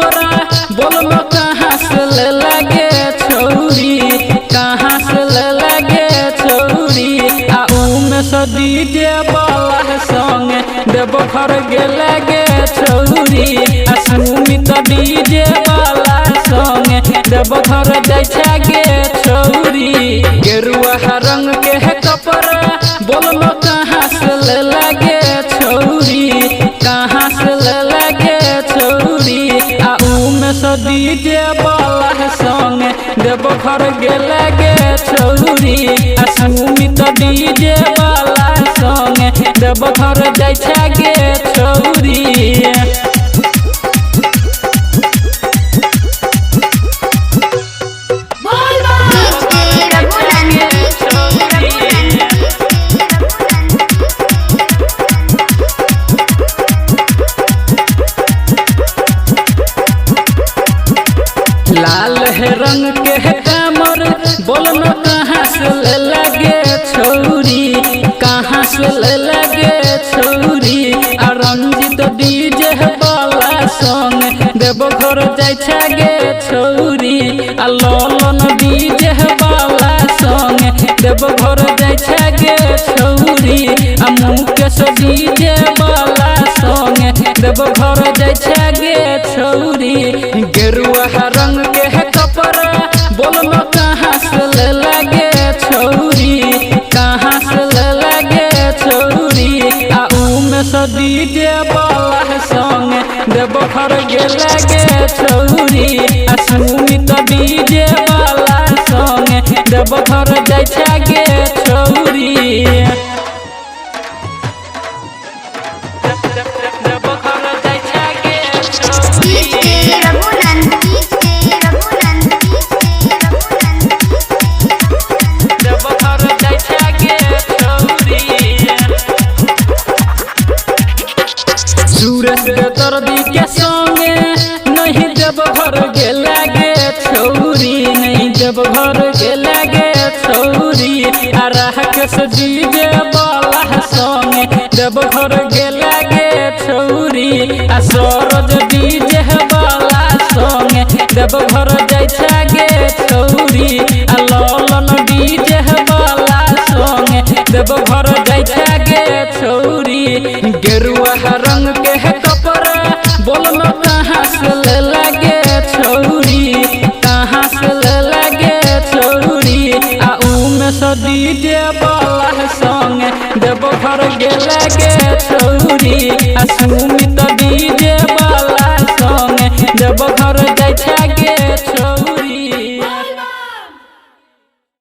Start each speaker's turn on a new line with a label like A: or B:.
A: कपड़ा बोलो कहाँ से ले लगे छौरी, कहाँ से ले लगे छौरी। आ में से डीजे वाला संग देव घर गे लगे छौरी। आ सुमित डीजे वाला संग देव घर जाय गे छौरी। गेरुआ रंग के कपड़ा बोलो कहाँ से ले लगे छौरी, कहाँ से ले लगे छौरी। आ में से डीजे वाला संग देव घर गे लगे छौरी। आ सुमित डीजे वाला संग देव घर जाय गे छौरी। लाल है रंग के कमर बोलो कहाँ से ले लगे छौरी, कहाँ से ले लगे छौरी। आ रंजित डीजे वाला संग देव घर जाय गे छौरी। आ ललन डीजे वाला संग देव घर जाय गे छौरी। आ मुकेश डीजे वाला संग देव घर जाय गे छौरी। गेरुआ रंग के कपड़ा बोलो कहाँ से ले लगे छौरी, कहाँ से ले लगे छौरी। आ में से डीजे वाला संग देव घर गे लगे छौरी। आ सुमित डीजे वाला संग देव घर जाय गे छौरी। सूरज दर्दी के संगे नहीं देव घर गे लगे छौरी, नहीं देव घर गे लगे छौरी। आ राकेश डीजे वाला संग देव घर गे लगे छौरी। आ सरोज डीजे वाला संग देव घर जाय गे छौरी। आ ललन डीजे वाला संग देव घर जाय गे छौरी। गेरुआ रंग के कपड़ा बोलो कहाँ से ले लगे छौरी, कहाँ से ले लगे छौरी। आ में से डीजे वाला संग देव घर गे लगे छौरी।